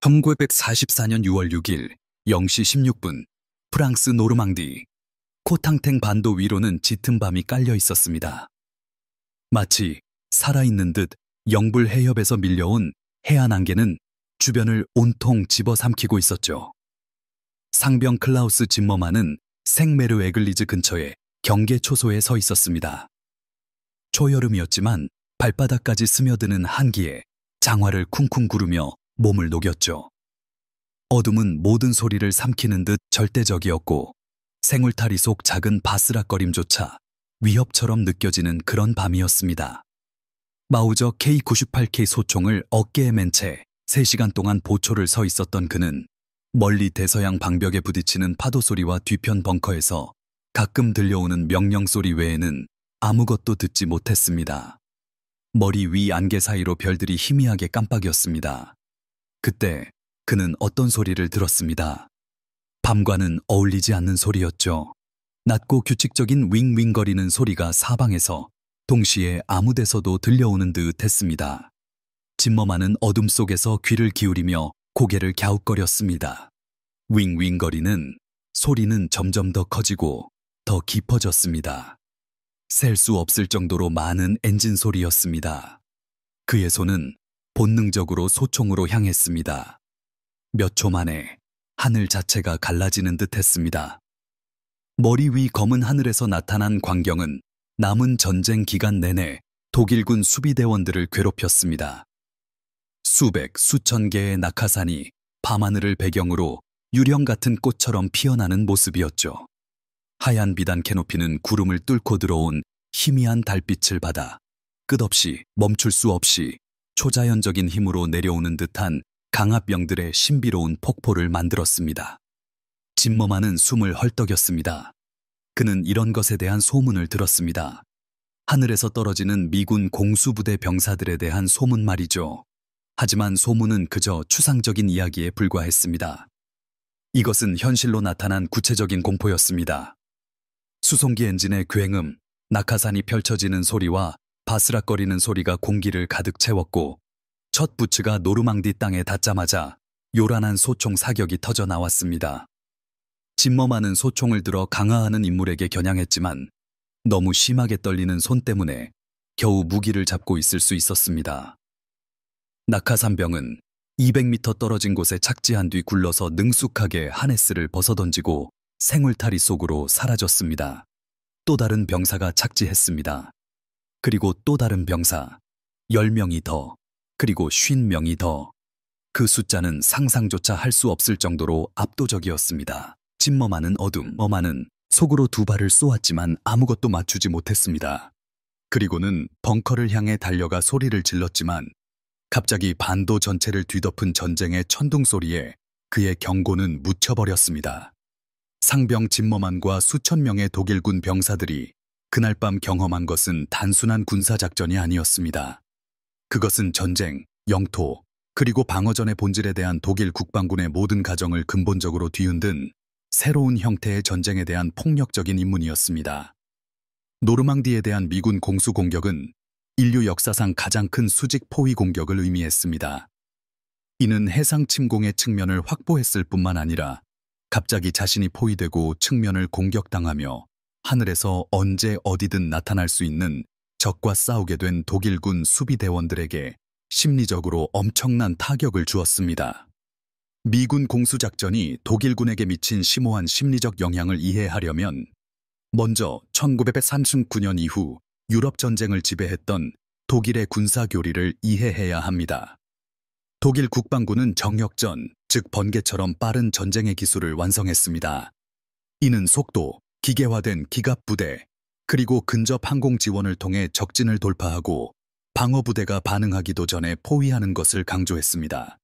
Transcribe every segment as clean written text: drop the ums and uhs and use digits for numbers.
1944년 6월 6일 0시 16분 프랑스 노르망디 코탕탱 반도 위로는 짙은 밤이 깔려 있었습니다. 마치 살아있는 듯 영불 해협에서 밀려온 해안 안개는 주변을 온통 집어삼키고 있었죠. 상병 클라우스 짐머만은 생메르 에글리즈 근처에 경계 초소에 서 있었습니다. 초여름이었지만 발바닥까지 스며드는 한기에 장화를 쿵쿵 구르며 몸을 녹였죠. 어둠은 모든 소리를 삼키는 듯 절대적이었고 생울타리 속 작은 바스락거림조차 위협처럼 느껴지는 그런 밤이었습니다. 마우저 K98K 소총을 어깨에 맨 채 3시간 동안 보초를 서 있었던 그는 멀리 대서양 방벽에 부딪히는 파도 소리와 뒤편 벙커에서 가끔 들려오는 명령 소리 외에는 아무것도 듣지 못했습니다. 머리 위 안개 사이로 별들이 희미하게 깜빡였습니다. 그때 그는 어떤 소리를 들었습니다. 밤과는 어울리지 않는 소리였죠. 낮고 규칙적인 윙윙거리는 소리가 사방에서 동시에 아무 데서도 들려오는 듯 했습니다. 짐머만은 어둠 속에서 귀를 기울이며 고개를 갸웃거렸습니다. 윙윙거리는 소리는 점점 더 커지고 더 깊어졌습니다. 셀 수 없을 정도로 많은 엔진 소리였습니다. 그의 손은 본능적으로 소총으로 향했습니다. 몇 초 만에 하늘 자체가 갈라지는 듯 했습니다. 머리 위 검은 하늘에서 나타난 광경은 남은 전쟁 기간 내내 독일군 수비대원들을 괴롭혔습니다. 수백, 수천 개의 낙하산이 밤하늘을 배경으로 유령 같은 꽃처럼 피어나는 모습이었죠. 하얀 비단 캐노피는 구름을 뚫고 들어온 희미한 달빛을 받아 끝없이 멈출 수 없이 초자연적인 힘으로 내려오는 듯한 강압병들의 신비로운 폭포를 만들었습니다. 짐머만은 숨을 헐떡였습니다. 그는 이런 것에 대한 소문을 들었습니다. 하늘에서 떨어지는 미군 공수부대 병사들에 대한 소문 말이죠. 하지만 소문은 그저 추상적인 이야기에 불과했습니다. 이것은 현실로 나타난 구체적인 공포였습니다. 수송기 엔진의 굉음, 낙하산이 펼쳐지는 소리와 바스락거리는 소리가 공기를 가득 채웠고 첫 부츠가 노르망디 땅에 닿자마자 요란한 소총 사격이 터져 나왔습니다. 짐머만은 소총을 들어 강화하는 인물에게 겨냥했지만 너무 심하게 떨리는 손 때문에 겨우 무기를 잡고 있을 수 있었습니다. 낙하산병은 200m 떨어진 곳에 착지한 뒤 굴러서 능숙하게 하네스를 벗어던지고 생울타리 속으로 사라졌습니다. 또 다른 병사가 착지했습니다. 그리고 또 다른 병사, 10명이 더, 그리고 50명이 더. 그 숫자는 상상조차 할 수 없을 정도로 압도적이었습니다. 짐머만은 머만은 속으로 2발을 쏘았지만 아무것도 맞추지 못했습니다. 그리고는 벙커를 향해 달려가 소리를 질렀지만 갑자기 반도 전체를 뒤덮은 전쟁의 천둥 소리에 그의 경고는 묻혀버렸습니다. 상병 짐머만과 수천 명의 독일군 병사들이 그날 밤 경험한 것은 단순한 군사작전이 아니었습니다. 그것은 전쟁, 영토, 그리고 방어전의 본질에 대한 독일 국방군의 모든 가정을 근본적으로 뒤흔든 새로운 형태의 전쟁에 대한 폭력적인 입문이었습니다. 노르망디에 대한 미군 공수 공격은 인류 역사상 가장 큰 수직 포위 공격을 의미했습니다. 이는 해상 침공의 측면을 확보했을 뿐만 아니라 갑자기 자신이 포위되고 측면을 공격당하며 하늘에서 언제 어디든 나타날 수 있는 적과 싸우게 된 독일군 수비대원들에게 심리적으로 엄청난 타격을 주었습니다. 미군 공수작전이 독일군에게 미친 심오한 심리적 영향을 이해하려면 먼저 1939년 이후 유럽 전쟁을 지배했던 독일의 군사교리를 이해해야 합니다. 독일 국방군은 정역전, 즉 번개처럼 빠른 전쟁의 기술을 완성했습니다. 이는 속도, 기계화된 기갑부대, 그리고 근접 항공 지원을 통해 적진을 돌파하고 방어부대가 반응하기도 전에 포위하는 것을 강조했습니다.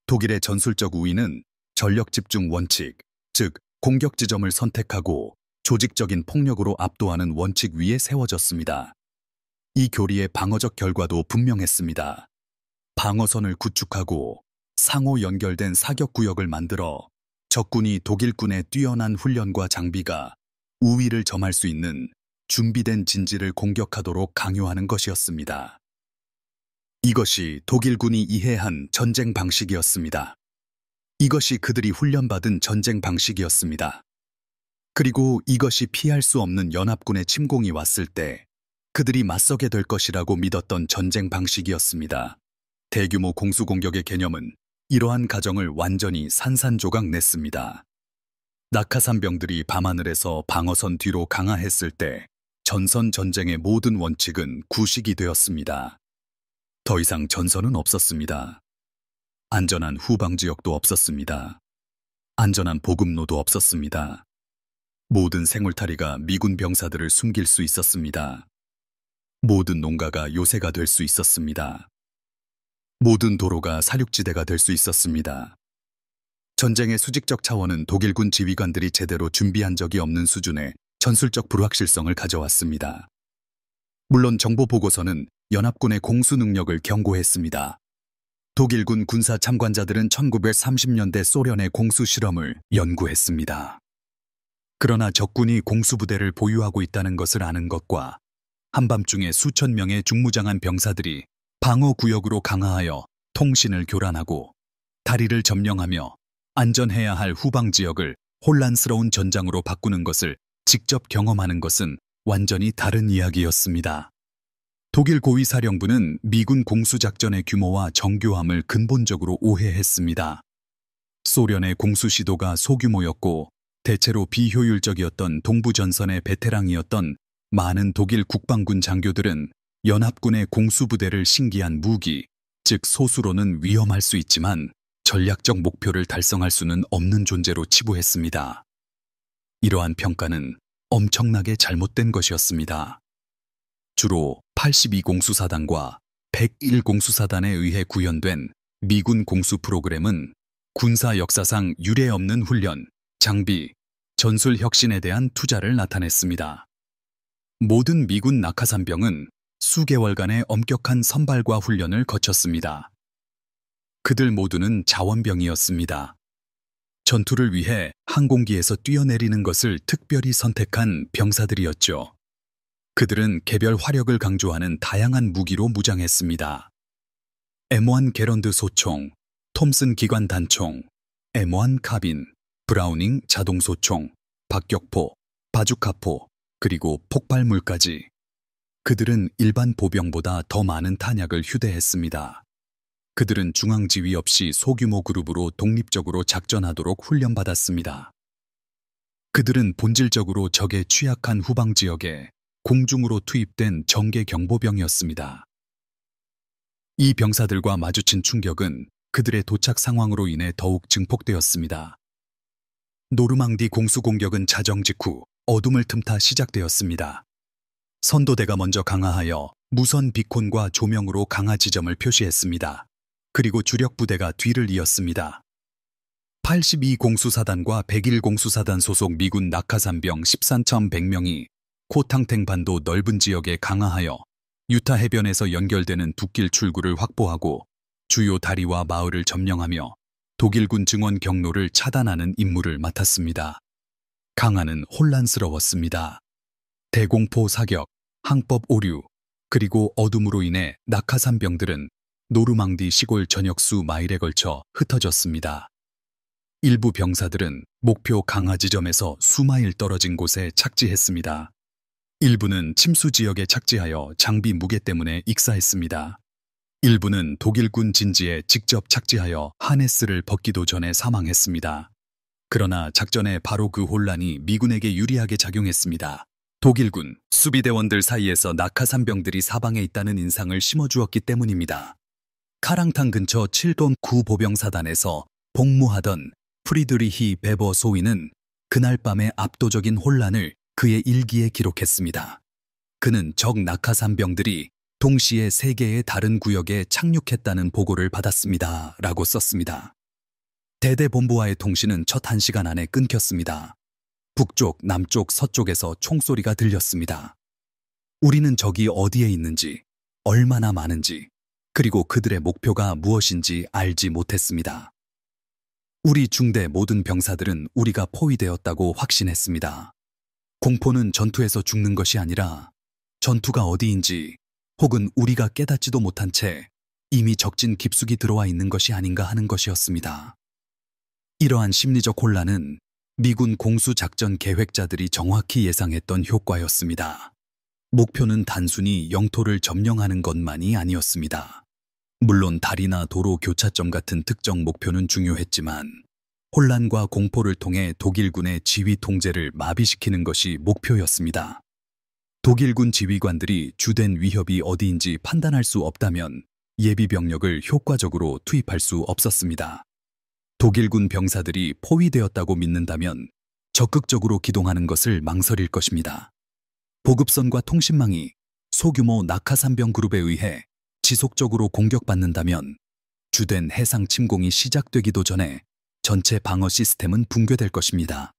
독일의 전술적 우위는 전력 집중 원칙, 즉 공격 지점을 선택하고 조직적인 폭력으로 압도하는 원칙 위에 세워졌습니다. 이 교리의 방어적 결과도 분명했습니다. 방어선을 구축하고 상호 연결된 사격구역을 만들어 적군이 독일군의 뛰어난 훈련과 장비가 우위를 점할 수 있는 준비된 진지를 공격하도록 강요하는 것이었습니다. 이것이 독일군이 이해한 전쟁 방식이었습니다. 이것이 그들이 훈련받은 전쟁 방식이었습니다. 그리고 이것이 피할 수 없는 연합군의 침공이 왔을 때 그들이 맞서게 될 것이라고 믿었던 전쟁 방식이었습니다. 대규모 공수공격의 개념은 이러한 가정을 완전히 산산조각 냈습니다. 낙하산병들이 밤하늘에서 방어선 뒤로 강화했을 때 전선 전쟁의 모든 원칙은 구식이 되었습니다. 더 이상 전선은 없었습니다. 안전한 후방지역도 없었습니다. 안전한 보급로도 없었습니다. 모든 생울타리가 미군 병사들을 숨길 수 있었습니다. 모든 농가가 요새가 될 수 있었습니다. 모든 도로가 사륙지대가 될 수 있었습니다. 전쟁의 수직적 차원은 독일군 지휘관들이 제대로 준비한 적이 없는 수준의 전술적 불확실성을 가져왔습니다. 물론 정보 보고서는 연합군의 공수 능력을 경고했습니다. 독일군 군사 참관자들은 1930년대 소련의 공수 실험을 연구했습니다. 그러나 적군이 공수부대를 보유하고 있다는 것을 아는 것과 한밤중에 수천 명의 중무장한 병사들이 방어구역으로 강화하여 통신을 교란하고 다리를 점령하며 안전해야 할 후방지역을 혼란스러운 전장으로 바꾸는 것을 직접 경험하는 것은 완전히 다른 이야기였습니다. 독일 고위사령부는 미군 공수작전의 규모와 정교함을 근본적으로 오해했습니다. 소련의 공수 시도가 소규모였고 대체로 비효율적이었던 동부전선의 베테랑이었던 많은 독일 국방군 장교들은 연합군의 공수부대를 신기한 무기, 즉 소수로는 위험할 수 있지만 전략적 목표를 달성할 수는 없는 존재로 치부했습니다. 이러한 평가는 엄청나게 잘못된 것이었습니다. 주로 82공수사단과 101공수사단에 의해 구현된 미군 공수 프로그램은 군사 역사상 유례 없는 훈련, 장비, 전술 혁신에 대한 투자를 나타냈습니다. 모든 미군 낙하산병은 수개월간의 엄격한 선발과 훈련을 거쳤습니다. 그들 모두는 자원병이었습니다. 전투를 위해 항공기에서 뛰어내리는 것을 특별히 선택한 병사들이었죠. 그들은 개별 화력을 강조하는 다양한 무기로 무장했습니다. M1 게런드 소총, 톰슨 기관 단총, M1 카빈, 브라우닝 자동소총, 박격포, 바주카포, 그리고 폭발물까지. 그들은 일반 보병보다 더 많은 탄약을 휴대했습니다. 그들은 중앙지휘 없이 소규모 그룹으로 독립적으로 작전하도록 훈련받았습니다. 그들은 본질적으로 적의 취약한 후방지역에 공중으로 투입된 정계 경보병이었습니다. 이 병사들과 마주친 충격은 그들의 도착 상황으로 인해 더욱 증폭되었습니다. 노르망디 공수공격은 자정 직후 어둠을 틈타 시작되었습니다. 선도대가 먼저 강화하여 무선 비콘과 조명으로 강화 지점을 표시했습니다. 그리고 주력 부대가 뒤를 이었습니다. 82공수사단과 101공수사단 소속 미군 낙하산병 13,100명이 코탕탱 반도 넓은 지역에 강화하여 유타 해변에서 연결되는 둑길 출구를 확보하고 주요 다리와 마을을 점령하며 독일군 증원 경로를 차단하는 임무를 맡았습니다. 강화는 혼란스러웠습니다. 대공포 사격, 항법 오류, 그리고 어둠으로 인해 낙하산병들은 노르망디 시골 전역수 마일에 걸쳐 흩어졌습니다. 일부 병사들은 목표 강화 지점에서 수마일 떨어진 곳에 착지했습니다. 일부는 침수 지역에 착지하여 장비 무게 때문에 익사했습니다. 일부는 독일군 진지에 직접 착지하여 하네스를 벗기도 전에 사망했습니다. 그러나 작전에 바로 그 혼란이 미군에게 유리하게 작용했습니다. 독일군 수비대원들 사이에서 낙하산병들이 사방에 있다는 인상을 심어주었기 때문입니다. 카랑탕 근처 7돈 구보병사단에서 복무하던 프리드리히 베버 소위는 그날 밤의 압도적인 혼란을 그의 일기에 기록했습니다. 그는 적 낙하산병들이 동시에 3개의 다른 구역에 착륙했다는 보고를 받았습니다. 라고 썼습니다. 대대본부와의 통신은 첫 1시간 안에 끊겼습니다. 북쪽, 남쪽, 서쪽에서 총소리가 들렸습니다. 우리는 적이 어디에 있는지, 얼마나 많은지, 그리고 그들의 목표가 무엇인지 알지 못했습니다. 우리 중대 모든 병사들은 우리가 포위되었다고 확신했습니다. 공포는 전투에서 죽는 것이 아니라 전투가 어디인지 혹은 우리가 깨닫지도 못한 채 이미 적진 깊숙이 들어와 있는 것이 아닌가 하는 것이었습니다. 이러한 심리적 혼란은 미군 공수작전 계획자들이 정확히 예상했던 효과였습니다. 목표는 단순히 영토를 점령하는 것만이 아니었습니다. 물론 다리나 도로 교차점 같은 특정 목표는 중요했지만 혼란과 공포를 통해 독일군의 지휘 통제를 마비시키는 것이 목표였습니다. 독일군 지휘관들이 주된 위협이 어디인지 판단할 수 없다면 예비 병력을 효과적으로 투입할 수 없었습니다. 독일군 병사들이 포위되었다고 믿는다면 적극적으로 기동하는 것을 망설일 것입니다. 보급선과 통신망이 소규모 낙하산병 그룹에 의해 지속적으로 공격받는다면 주된 해상 침공이 시작되기도 전에 전체 방어 시스템은 붕괴될 것입니다.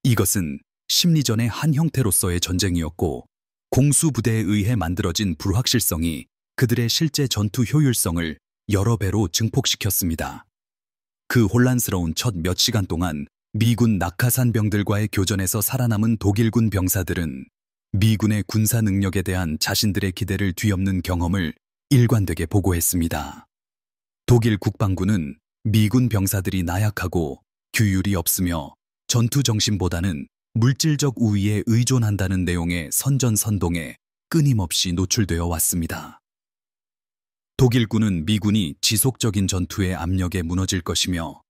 이것은 심리전의 한 형태로서의 전쟁이었고 공수부대에 의해 만들어진 불확실성이 그들의 실제 전투 효율성을 여러 배로 증폭시켰습니다. 그 혼란스러운 첫 몇 시간 동안 미군 낙하산병들과의 교전에서 살아남은 독일군 병사들은 미군의 군사 능력에 대한 자신들의 기대를 뒤엎는 경험을 일관되게 보고했습니다. 독일 국방부는 미군 병사들이 나약하고 규율이 없으며 전투 정신보다는 물질적 우위에 의존한다는 내용의 선전선동에 끊임없이 노출되어 왔습니다. 독일군은 미군이 지속적인 전투의 압력에 무너질 것이며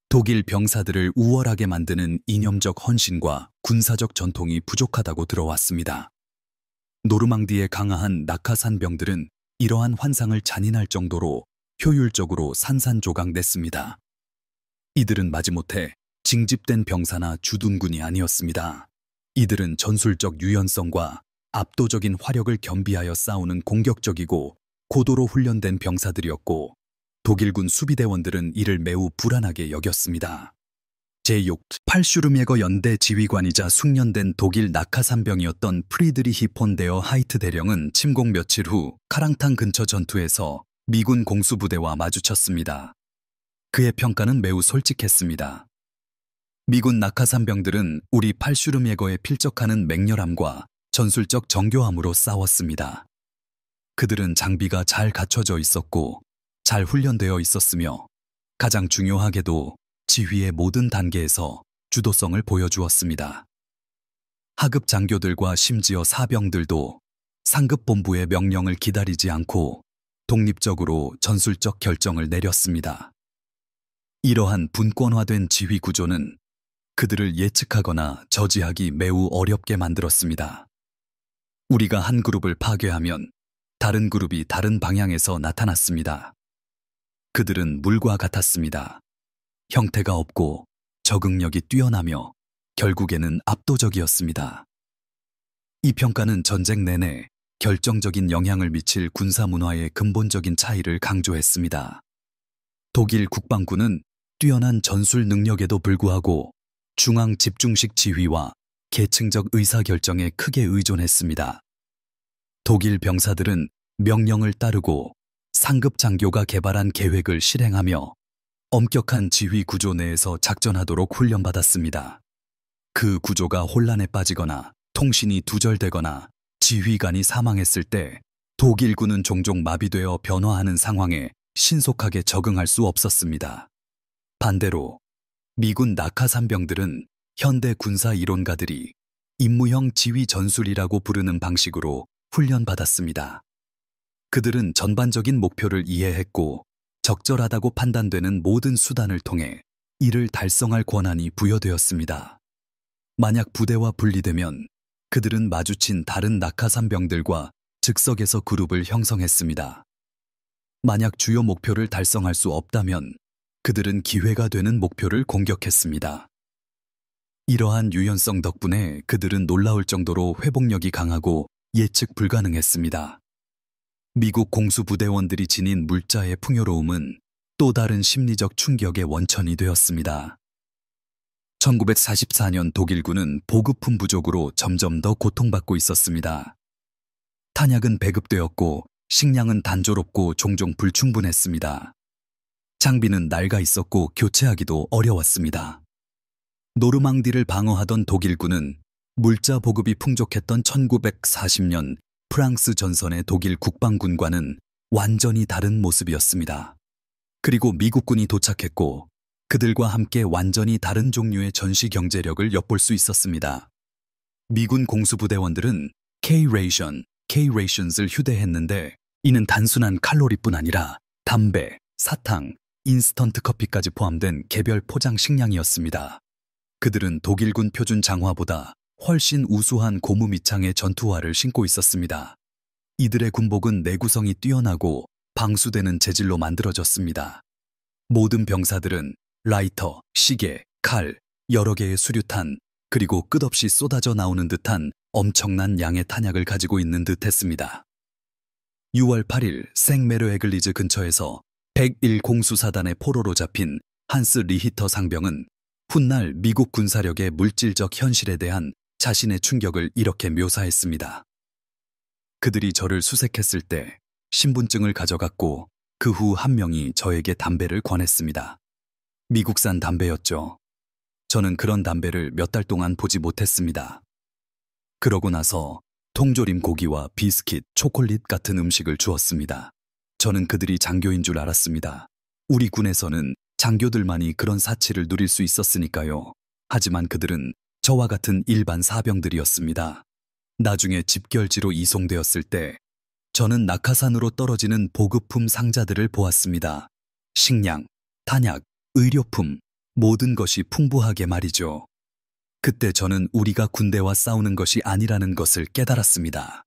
독일 병사들을 우월하게 만드는 이념적 헌신과 군사적 전통이 부족하다고 들어왔습니다. 노르망디의 강화한 낙하산병들은 이러한 환상을 잔인할 정도로 효율적으로 산산조각냈습니다. 이들은 마지못해 징집된 병사나 주둔군이 아니었습니다. 이들은 전술적 유연성과 압도적인 화력을 겸비하여 싸우는 공격적이고 고도로 훈련된 병사들이었고 독일군 수비대원들은 이를 매우 불안하게 여겼습니다. 제6 팔슈르메거 연대 지휘관이자 숙련된 독일 낙하산병이었던 프리드리히 폰 데어 하이트 대령은 침공 며칠 후 카랑탄 근처 전투에서 미군 공수부대와 마주쳤습니다. 그의 평가는 매우 솔직했습니다. 미군 낙하산병들은 우리 팔슈르메거에 필적하는 맹렬함과 전술적 정교함으로 싸웠습니다. 그들은 장비가 잘 갖춰져 있었고 잘 훈련되어 있었으며 가장 중요하게도 지휘의 모든 단계에서 주도성을 보여주었습니다. 하급 장교들과 심지어 사병들도 상급 본부의 명령을 기다리지 않고 독립적으로 전술적 결정을 내렸습니다. 이러한 분권화된 지휘 구조는 그들을 예측하거나 저지하기 매우 어렵게 만들었습니다. 우리가 한 그룹을 파괴하면 다른 그룹이 다른 방향에서 나타났습니다. 그들은 물과 같았습니다. 형태가 없고 적응력이 뛰어나며 결국에는 압도적이었습니다. 이 평가는 전쟁 내내 결정적인 영향을 미칠 군사 문화의 근본적인 차이를 강조했습니다. 독일 국방군은 뛰어난 전술 능력에도 불구하고 중앙 집중식 지휘와 계층적 의사결정에 크게 의존했습니다. 독일 병사들은 명령을 따르고 상급 장교가 개발한 계획을 실행하며 엄격한 지휘 구조 내에서 작전하도록 훈련받았습니다. 그 구조가 혼란에 빠지거나 통신이 두절되거나 지휘관이 사망했을 때 독일군은 종종 마비되어 변화하는 상황에 신속하게 적응할 수 없었습니다. 반대로 미군 낙하산병들은 현대 군사 이론가들이 임무형 지휘 전술이라고 부르는 방식으로 훈련받았습니다. 그들은 전반적인 목표를 이해했고 적절하다고 판단되는 모든 수단을 통해 이를 달성할 권한이 부여되었습니다. 만약 부대와 분리되면 그들은 마주친 다른 낙하산병들과 즉석에서 그룹을 형성했습니다. 만약 주요 목표를 달성할 수 없다면 그들은 기회가 되는 목표를 공격했습니다. 이러한 유연성 덕분에 그들은 놀라울 정도로 회복력이 강하고 예측 불가능했습니다. 미국 공수부대원들이 지닌 물자의 풍요로움은 또 다른 심리적 충격의 원천이 되었습니다. 1944년 독일군은 보급품 부족으로 점점 더 고통받고 있었습니다. 탄약은 배급되었고 식량은 단조롭고 종종 불충분했습니다. 장비는 낡아 있었고 교체하기도 어려웠습니다. 노르망디를 방어하던 독일군은 물자 보급이 풍족했던 1940년 프랑스 전선의 독일 국방군과는 완전히 다른 모습이었습니다. 그리고 미국군이 도착했고 그들과 함께 완전히 다른 종류의 전시 경제력을 엿볼 수 있었습니다. 미군 공수부대원들은 K-Rations을 휴대했는데 이는 단순한 칼로리뿐 아니라 담배, 사탕, 인스턴트 커피까지 포함된 개별 포장 식량이었습니다. 그들은 독일군 표준 장화보다 훨씬 우수한 고무 밑창의 전투화를 신고 있었습니다. 이들의 군복은 내구성이 뛰어나고 방수되는 재질로 만들어졌습니다. 모든 병사들은 라이터, 시계, 칼, 여러 개의 수류탄, 그리고 끝없이 쏟아져 나오는 듯한 엄청난 양의 탄약을 가지고 있는 듯 했습니다. 6월 8일 생메르에글리즈 근처에서 101 공수사단의 포로로 잡힌 한스 리히터 상병은 훗날 미국 군사력의 물질적 현실에 대한 자신의 충격을 이렇게 묘사했습니다. 그들이 저를 수색했을 때 신분증을 가져갔고 그 후 한 명이 저에게 담배를 권했습니다. 미국산 담배였죠. 저는 그런 담배를 몇 달 동안 보지 못했습니다. 그러고 나서 통조림 고기와 비스킷, 초콜릿 같은 음식을 주었습니다. 저는 그들이 장교인 줄 알았습니다. 우리 군에서는 장교들만이 그런 사치를 누릴 수 있었으니까요. 하지만 그들은 저와 같은 일반 사병들이었습니다. 나중에 집결지로 이송되었을 때 저는 낙하산으로 떨어지는 보급품 상자들을 보았습니다. 식량, 탄약, 의료품, 모든 것이 풍부하게 말이죠. 그때 저는 우리가 군대와 싸우는 것이 아니라는 것을 깨달았습니다.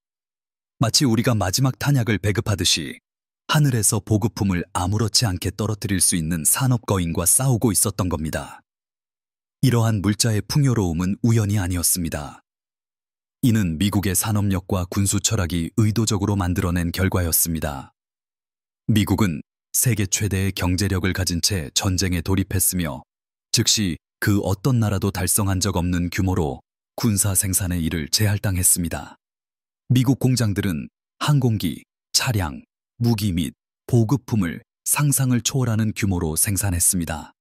마치 우리가 마지막 탄약을 배급하듯이 하늘에서 보급품을 아무렇지 않게 떨어뜨릴 수 있는 산업거인과 싸우고 있었던 겁니다. 이러한 물자의 풍요로움은 우연이 아니었습니다. 이는 미국의 산업력과 군수 철학이 의도적으로 만들어낸 결과였습니다. 미국은 세계 최대의 경제력을 가진 채 전쟁에 돌입했으며 즉시 그 어떤 나라도 달성한 적 없는 규모로 군사 생산의 일을 재할당했습니다. 미국 공장들은 항공기, 차량, 무기 및 보급품을 상상을 초월하는 규모로 생산했습니다.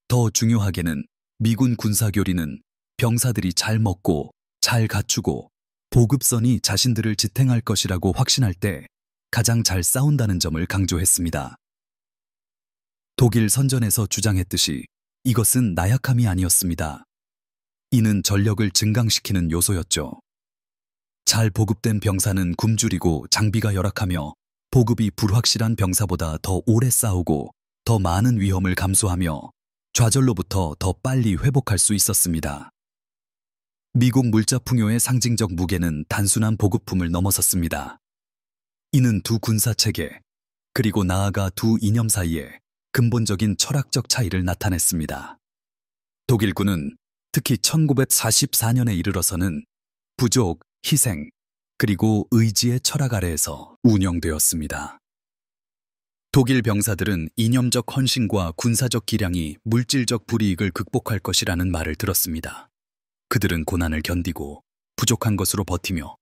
더 중요하게는 미군 군사교리는 병사들이 잘 먹고 잘 갖추고 보급선이 자신들을 지탱할 것이라고 확신할 때 가장 잘 싸운다는 점을 강조했습니다. 독일 선전에서 주장했듯이 이것은 나약함이 아니었습니다. 이는 전력을 증강시키는 요소였죠. 잘 보급된 병사는 굶주리고 장비가 열악하며 보급이 불확실한 병사보다 더 오래 싸우고 더 많은 위험을 감수하며 좌절로부터 더 빨리 회복할 수 있었습니다. 미국 물자 풍요의 상징적 무게는 단순한 보급품을 넘어섰습니다. 이는 두 군사체계, 그리고 나아가 두 이념 사이에 근본적인 철학적 차이를 나타냈습니다. 독일군은 특히 1944년에 이르러서는 부족, 희생, 그리고 의지의 철학 아래에서 운영되었습니다. 독일 병사들은 이념적 헌신과 군사적 기량이 물질적 불이익을 극복할 것이라는 말을 들었습니다. 그들은 고난을 견디고 부족한 것으로 버티며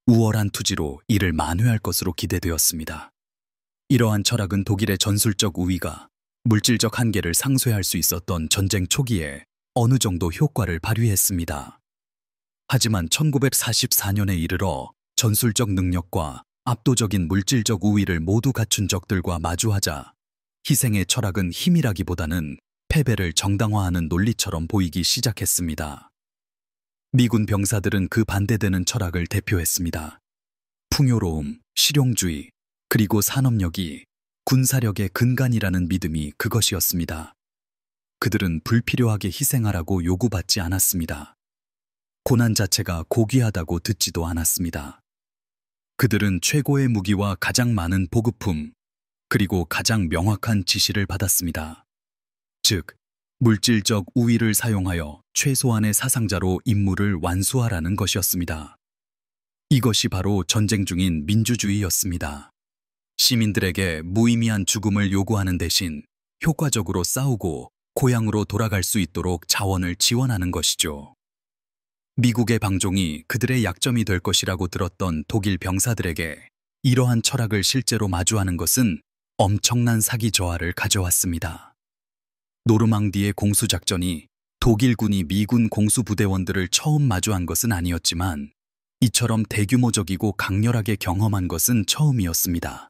우월한 투지로 이를 만회할 것으로 기대되었습니다. 이러한 철학은 독일의 전술적 우위가 물질적 한계를 상쇄할 수 있었던 전쟁 초기에 어느 정도 효과를 발휘했습니다. 하지만 1944년에 이르러 전술적 능력과 압도적인 물질적 우위를 모두 갖춘 적들과 마주하자 희생의 철학은 힘이라기보다는 패배를 정당화하는 논리처럼 보이기 시작했습니다. 미군 병사들은 그 반대되는 철학을 대표했습니다. 풍요로움, 실용주의, 그리고 산업력이 군사력의 근간이라는 믿음이 그것이었습니다. 그들은 불필요하게 희생하라고 요구받지 않았습니다. 고난 자체가 고귀하다고 듣지도 않았습니다. 그들은 최고의 무기와 가장 많은 보급품, 그리고 가장 명확한 지시를 받았습니다. 즉, 물질적 우위를 사용하여 최소한의 사상자로 임무를 완수하라는 것이었습니다. 이것이 바로 전쟁 중인 민주주의였습니다. 시민들에게 무의미한 죽음을 요구하는 대신 효과적으로 싸우고 고향으로 돌아갈 수 있도록 자원을 지원하는 것이죠. 미국의 방종이 그들의 약점이 될 것이라고 들었던 독일 병사들에게 이러한 철학을 실제로 마주하는 것은 엄청난 사기 저하를 가져왔습니다. 노르망디의 공수작전이 독일군이 미군 공수부대원들을 처음 마주한 것은 아니었지만 이처럼 대규모적이고 강렬하게 경험한 것은 처음이었습니다.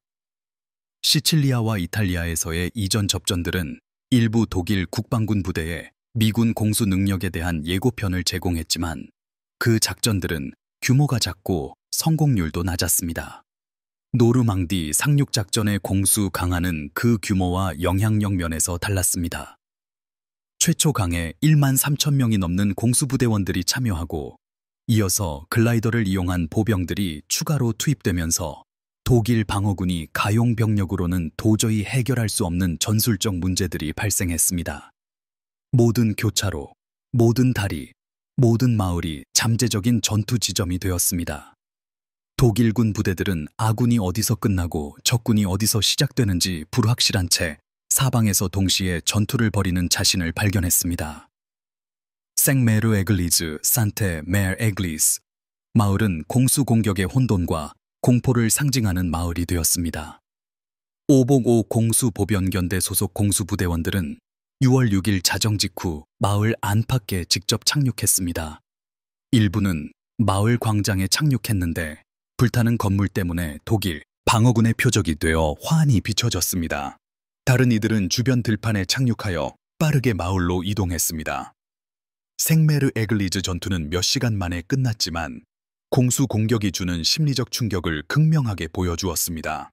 시칠리아와 이탈리아에서의 이전 접전들은 일부 독일 국방군 부대에 미군 공수 능력에 대한 예고편을 제공했지만 그 작전들은 규모가 작고 성공률도 낮았습니다. 노르망디 상륙작전의 공수 강화는 그 규모와 영향력 면에서 달랐습니다. 최초 강에 1만 3천 명이 넘는 공수부대원들이 참여하고 이어서 글라이더를 이용한 보병들이 추가로 투입되면서 독일 방어군이 가용 병력으로는 도저히 해결할 수 없는 전술적 문제들이 발생했습니다. 모든 교차로, 모든 다리, 모든 마을이 잠재적인 전투 지점이 되었습니다. 독일군 부대들은 아군이 어디서 끝나고 적군이 어디서 시작되는지 불확실한 채 사방에서 동시에 전투를 벌이는 자신을 발견했습니다. 생메르 에글리즈 산테 메르 에글리스 마을은 공수 공격의 혼돈과 공포를 상징하는 마을이 되었습니다. 505 공수보변견대 소속 공수부대원들은 6월 6일 자정 직후 마을 안팎에 직접 착륙했습니다. 일부는 마을 광장에 착륙했는데 불타는 건물 때문에 독일 방어군의 표적이 되어 환히 비춰졌습니다. 다른 이들은 주변 들판에 착륙하여 빠르게 마을로 이동했습니다. 생메르 에글리즈 전투는 몇 시간 만에 끝났지만 공수 공격이 주는 심리적 충격을 극명하게 보여주었습니다.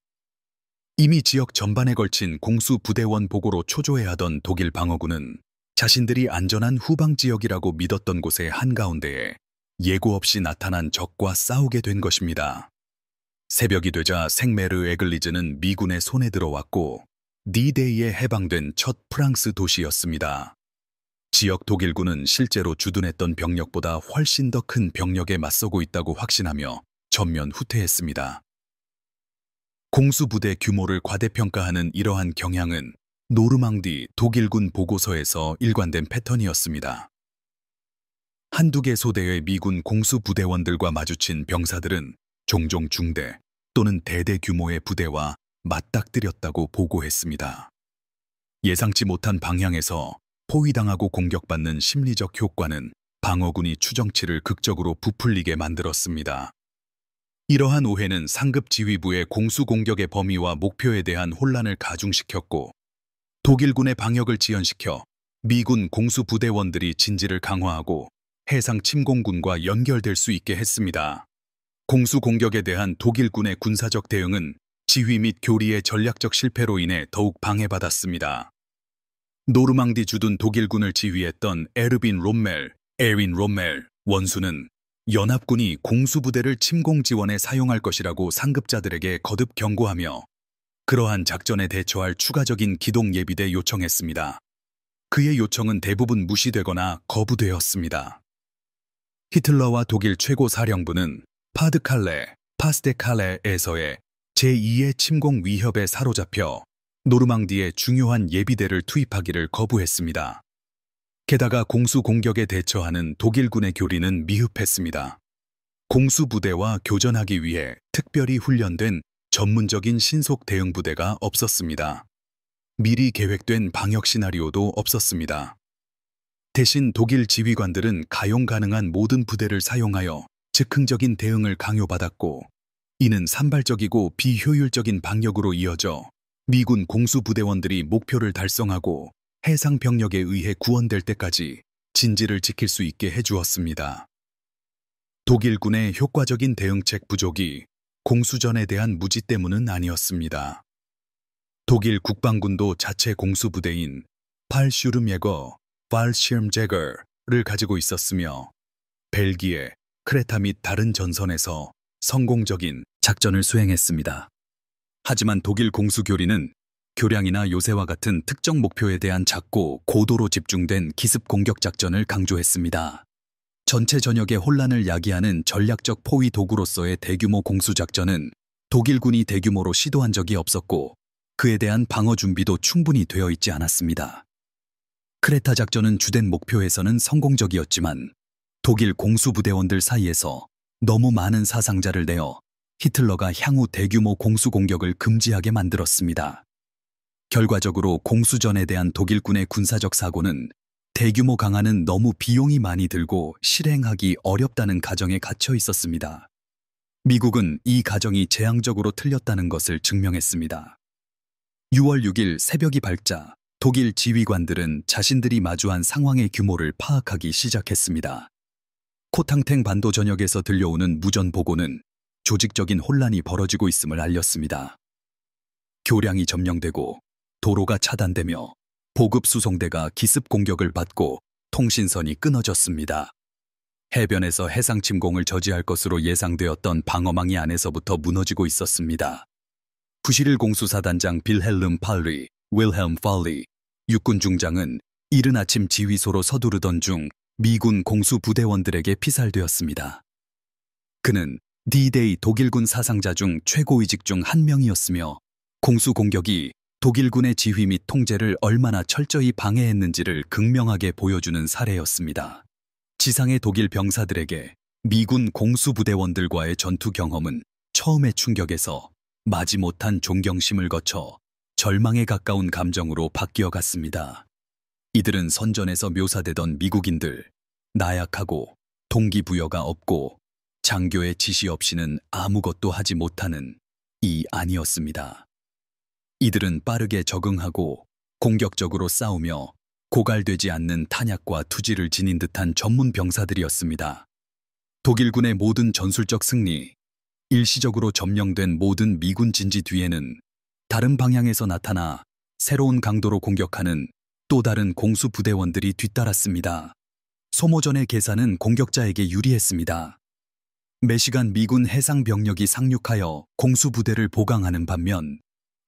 이미 지역 전반에 걸친 공수 부대원 보고로 초조해하던 독일 방어군은 자신들이 안전한 후방 지역이라고 믿었던 곳의 한가운데에 예고 없이 나타난 적과 싸우게 된 것입니다. 새벽이 되자 생메르 에글리즈는 미군의 손에 들어왔고 D-Day에 해방된 첫 프랑스 도시였습니다. 지역 독일군은 실제로 주둔했던 병력보다 훨씬 더 큰 병력에 맞서고 있다고 확신하며 전면 후퇴했습니다. 공수부대 규모를 과대평가하는 이러한 경향은 노르망디 독일군 보고서에서 일관된 패턴이었습니다. 한두 개 소대의 미군 공수부대원들과 마주친 병사들은 종종 중대 또는 대대 규모의 부대와 맞닥뜨렸다고 보고했습니다. 예상치 못한 방향에서 포위당하고 공격받는 심리적 효과는 방어군이 추정치를 극적으로 부풀리게 만들었습니다. 이러한 오해는 상급 지휘부의 공수 공격의 범위와 목표에 대한 혼란을 가중시켰고 독일군의 방역을 지연시켜 미군 공수부대원들이 진지를 강화하고 해상 침공군과 연결될 수 있게 했습니다. 공수 공격에 대한 독일군의 군사적 대응은 지휘 및 교리의 전략적 실패로 인해 더욱 방해받았습니다. 노르망디 주둔 독일군을 지휘했던 에르빈 롬멜 원수는 연합군이 공수부대를 침공 지원에 사용할 것이라고 상급자들에게 거듭 경고하며 그러한 작전에 대처할 추가적인 기동 예비대 요청했습니다. 그의 요청은 대부분 무시되거나 거부되었습니다. 히틀러와 독일 최고 사령부는 파스테칼레에서의 제2의 침공 위협에 사로잡혀 노르망디에 중요한 예비대를 투입하기를 거부했습니다. 게다가 공수 공격에 대처하는 독일군의 교리는 미흡했습니다. 공수부대와 교전하기 위해 특별히 훈련된 전문적인 신속 대응 부대가 없었습니다. 미리 계획된 방역 시나리오도 없었습니다. 대신 독일 지휘관들은 가용 가능한 모든 부대를 사용하여 즉흥적인 대응을 강요받았고 이는 산발적이고 비효율적인 방역으로 이어져 미군 공수부대원들이 목표를 달성하고 해상 병력에 의해 구원될 때까지 진지를 지킬 수 있게 해주었습니다. 독일군의 효과적인 대응책 부족이 공수전에 대한 무지 때문은 아니었습니다. 독일 국방군도 자체 공수부대인 팔슈름제거를 가지고 있었으며 벨기에, 크레타 및 다른 전선에서 성공적인 작전을 수행했습니다. 하지만 독일 공수교리는 교량이나 요새와 같은 특정 목표에 대한 작고 고도로 집중된 기습 공격 작전을 강조했습니다. 전체 전역의 혼란을 야기하는 전략적 포위 도구로서의 대규모 공수작전은 독일군이 대규모로 시도한 적이 없었고 그에 대한 방어 준비도 충분히 되어 있지 않았습니다. 크레타 작전은 주된 목표에서는 성공적이었지만 독일 공수부대원들 사이에서 너무 많은 사상자를 내어 히틀러가 향후 대규모 공수 공격을 금지하게 만들었습니다. 결과적으로 공수전에 대한 독일군의 군사적 사고는 대규모 강화는 너무 비용이 많이 들고 실행하기 어렵다는 가정에 갇혀 있었습니다. 미국은 이 가정이 재앙적으로 틀렸다는 것을 증명했습니다. 6월 6일 새벽이 밝자 독일 지휘관들은 자신들이 마주한 상황의 규모를 파악하기 시작했습니다. 코탕탱 반도 전역에서 들려오는 무전 보고는 조직적인 혼란이 벌어지고 있음을 알렸습니다. 교량이 점령되고 도로가 차단되며 보급 수송대가 기습 공격을 받고 통신선이 끊어졌습니다. 해변에서 해상 침공을 저지할 것으로 예상되었던 방어망이 안에서부터 무너지고 있었습니다. 91 공수사단장 빌헬름 팔리, 윌헬m 팔리, 육군 중장은 이른 아침 지휘소로 서두르던 중 미군 공수부대원들에게 피살되었습니다. 그는 D-Day 독일군 사상자 중 최고위직 중 한 명이었으며 공수 공격이 독일군의 지휘 및 통제를 얼마나 철저히 방해했는지를 극명하게 보여주는 사례였습니다. 지상의 독일 병사들에게 미군 공수부대원들과의 전투 경험은 처음의 충격에서 마지못한 존경심을 거쳐 절망에 가까운 감정으로 바뀌어 갔습니다. 이들은 선전에서 묘사되던 미국인들, 나약하고 동기부여가 없고 장교의 지시 없이는 아무것도 하지 못하는 이 아니었습니다. 이들은 빠르게 적응하고 공격적으로 싸우며 고갈되지 않는 탄약과 투지를 지닌 듯한 전문 병사들이었습니다. 독일군의 모든 전술적 승리, 일시적으로 점령된 모든 미군 진지 뒤에는 다른 방향에서 나타나 새로운 강도로 공격하는 또 다른 공수부대원들이 뒤따랐습니다. 소모전의 계산은 공격자에게 유리했습니다. 매시간 미군 해상 병력이 상륙하여 공수부대를 보강하는 반면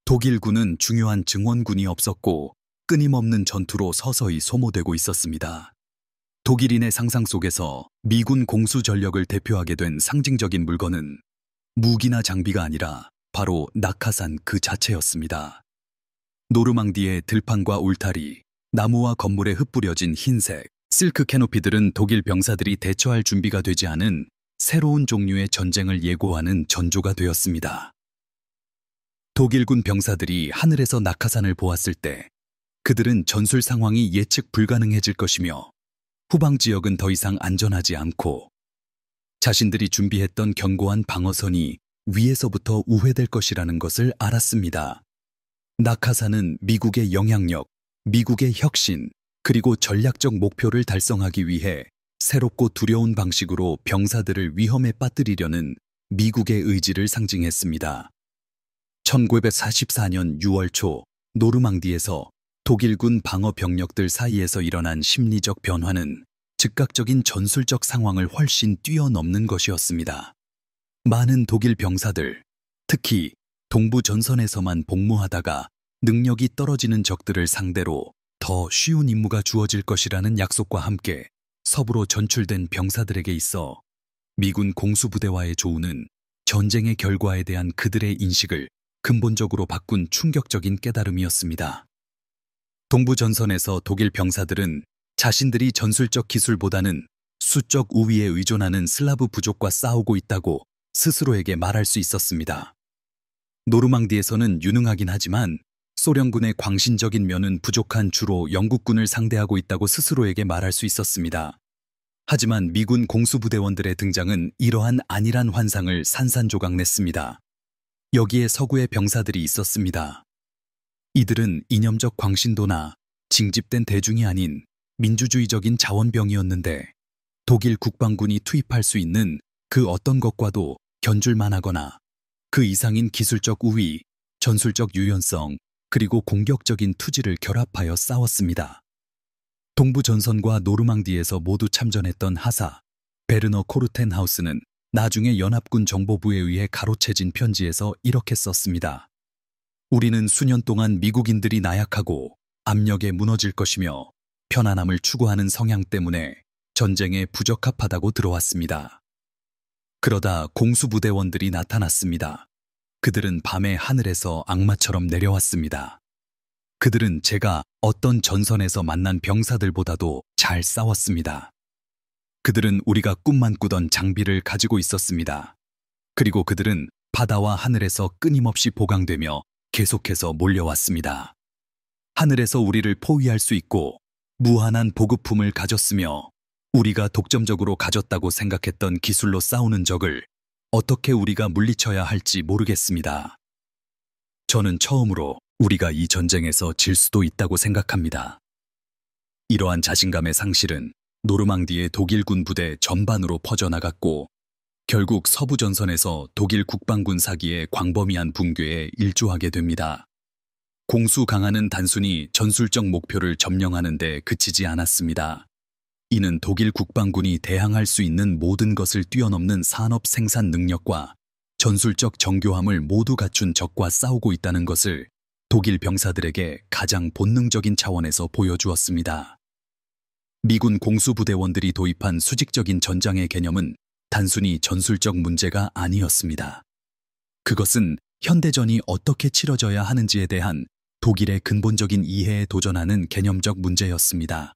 독일군은 중요한 증원군이 없었고 끊임없는 전투로 서서히 소모되고 있었습니다. 독일인의 상상 속에서 미군 공수 전력을 대표하게 된 상징적인 물건은 무기나 장비가 아니라 바로 낙하산 그 자체였습니다. 노르망디의 들판과 울타리, 나무와 건물에 흩뿌려진 흰색, 실크 캐노피들은 독일 병사들이 대처할 준비가 되지 않은 새로운 종류의 전쟁을 예고하는 전조가 되었습니다. 독일군 병사들이 하늘에서 낙하산을 보았을 때 그들은 전술 상황이 예측 불가능해질 것이며 후방 지역은 더 이상 안전하지 않고 자신들이 준비했던 견고한 방어선이 위에서부터 우회될 것이라는 것을 알았습니다. 낙하산은 미국의 영향력, 미국의 혁신, 그리고 전략적 목표를 달성하기 위해 새롭고 두려운 방식으로 병사들을 위험에 빠뜨리려는 미국의 의지를 상징했습니다. 1944년 6월 초 노르망디에서 독일군 방어 병력들 사이에서 일어난 심리적 변화는 즉각적인 전술적 상황을 훨씬 뛰어넘는 것이었습니다. 많은 독일 병사들, 특히 동부 전선에서만 복무하다가 능력이 떨어지는 적들을 상대로 더 쉬운 임무가 주어질 것이라는 약속과 함께 서부로 전출된 병사들에게 있어 미군 공수부대와의 조우는 전쟁의 결과에 대한 그들의 인식을 근본적으로 바꾼 충격적인 깨달음이었습니다. 동부 전선에서 독일 병사들은 자신들이 전술적 기술보다는 수적 우위에 의존하는 슬라브 부족과 싸우고 있다고 스스로에게 말할 수 있었습니다. 노르망디에서는 유능하긴 하지만 소련군의 광신적인 면은 부족한 주로 영국군을 상대하고 있다고 스스로에게 말할 수 있었습니다. 하지만 미군 공수부대원들의 등장은 이러한 안일한 환상을 산산조각냈습니다. 여기에 서구의 병사들이 있었습니다. 이들은 이념적 광신도나 징집된 대중이 아닌 민주주의적인 자원병이었는데 독일 국방군이 투입할 수 있는 그 어떤 것과도 견줄만 하거나 그 이상인 기술적 우위, 전술적 유연성, 그리고 공격적인 투지를 결합하여 싸웠습니다. 동부 전선과 노르망디에서 모두 참전했던 하사, 베르너 코르텐하우스는 나중에 연합군 정보부에 의해 가로채진 편지에서 이렇게 썼습니다. 우리는 수년 동안 미국인들이 나약하고 압력에 무너질 것이며 편안함을 추구하는 성향 때문에 전쟁에 부적합하다고 들어왔습니다. 그러다 공수부대원들이 나타났습니다. 그들은 밤의 하늘에서 악마처럼 내려왔습니다. 그들은 제가 어떤 전선에서 만난 병사들보다도 잘 싸웠습니다. 그들은 우리가 꿈만 꾸던 장비를 가지고 있었습니다. 그리고 그들은 바다와 하늘에서 끊임없이 보강되며 계속해서 몰려왔습니다. 하늘에서 우리를 포위할 수 있고 무한한 보급품을 가졌으며 우리가 독점적으로 가졌다고 생각했던 기술로 싸우는 적을 어떻게 우리가 물리쳐야 할지 모르겠습니다. 저는 처음으로 우리가 이 전쟁에서 질 수도 있다고 생각합니다. 이러한 자신감의 상실은 노르망디의 독일군 부대 전반으로 퍼져나갔고 결국 서부 전선에서 독일 국방군 사기의 광범위한 붕괴에 일조하게 됩니다. 공수 강화는 단순히 전술적 목표를 점령하는 데 그치지 않았습니다. 이는 독일 국방군이 대항할 수 있는 모든 것을 뛰어넘는 산업 생산 능력과 전술적 정교함을 모두 갖춘 적과 싸우고 있다는 것을 독일 병사들에게 가장 본능적인 차원에서 보여주었습니다. 미군 공수부대원들이 도입한 수직적인 전장의 개념은 단순히 전술적 문제가 아니었습니다. 그것은 현대전이 어떻게 치러져야 하는지에 대한 독일의 근본적인 이해에 도전하는 개념적 문제였습니다.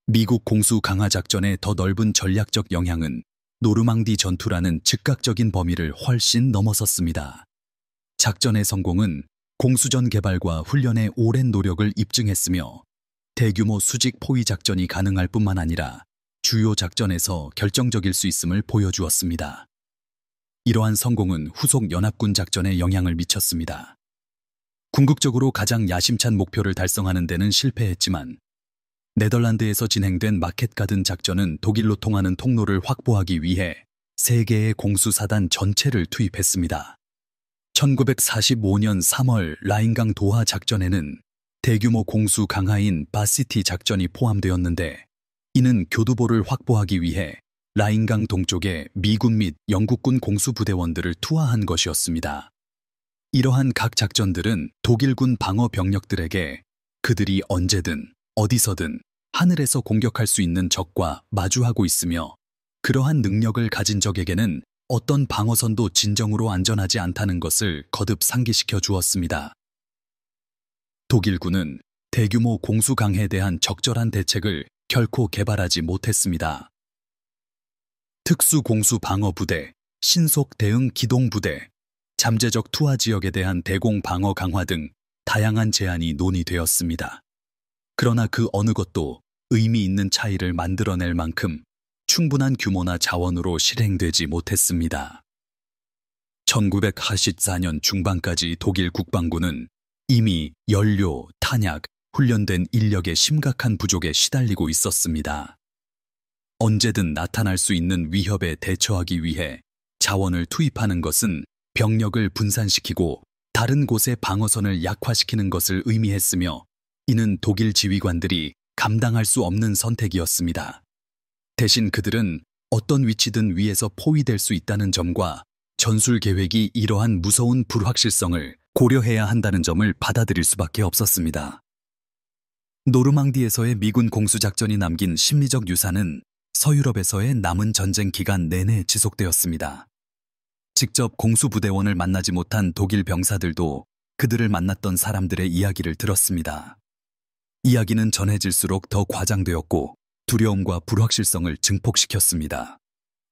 미국 공수 강화 작전의 더 넓은 전략적 영향은 노르망디 전투라는 즉각적인 범위를 훨씬 넘어섰습니다. 작전의 성공은 공수전 개발과 훈련의 오랜 노력을 입증했으며 대규모 수직 포위 작전이 가능할 뿐만 아니라 주요 작전에서 결정적일 수 있음을 보여주었습니다. 이러한 성공은 후속 연합군 작전에 영향을 미쳤습니다. 궁극적으로 가장 야심찬 목표를 달성하는 데는 실패했지만 네덜란드에서 진행된 마켓가든 작전은 독일로 통하는 통로를 확보하기 위해 세 개의 공수사단 전체를 투입했습니다. 1945년 3월 라인강 도하 작전에는 대규모 공수 강화인 바시티 작전이 포함되었는데 이는 교두보를 확보하기 위해 라인강 동쪽에 미군 및 영국군 공수부대원들을 투하한 것이었습니다. 이러한 각 작전들은 독일군 방어 병력들에게 그들이 언제든 어디서든 하늘에서 공격할 수 있는 적과 마주하고 있으며 그러한 능력을 가진 적에게는 어떤 방어선도 진정으로 안전하지 않다는 것을 거듭 상기시켜 주었습니다. 독일군은 대규모 공수강해에 대한 적절한 대책을 결코 개발하지 못했습니다. 특수공수방어부대, 신속대응기동부대, 잠재적 투하 지역에 대한 대공 방어 강화 등 다양한 제안이 논의되었습니다. 그러나 그 어느 것도 의미 있는 차이를 만들어낼 만큼 충분한 규모나 자원으로 실행되지 못했습니다. 1984년 중반까지 독일 국방군은 이미 연료, 탄약, 훈련된 인력의 심각한 부족에 시달리고 있었습니다. 언제든 나타날 수 있는 위협에 대처하기 위해 자원을 투입하는 것은 병력을 분산시키고 다른 곳의 방어선을 약화시키는 것을 의미했으며 이는 독일 지휘관들이 감당할 수 없는 선택이었습니다. 대신 그들은 어떤 위치든 위에서 포위될 수 있다는 점과 전술 계획이 이러한 무서운 불확실성을 고려해야 한다는 점을 받아들일 수밖에 없었습니다. 노르망디에서의 미군 공수작전이 남긴 심리적 유산은 서유럽에서의 남은 전쟁 기간 내내 지속되었습니다. 직접 공수부대원을 만나지 못한 독일 병사들도 그들을 만났던 사람들의 이야기를 들었습니다. 이야기는 전해질수록 더 과장되었고 두려움과 불확실성을 증폭시켰습니다.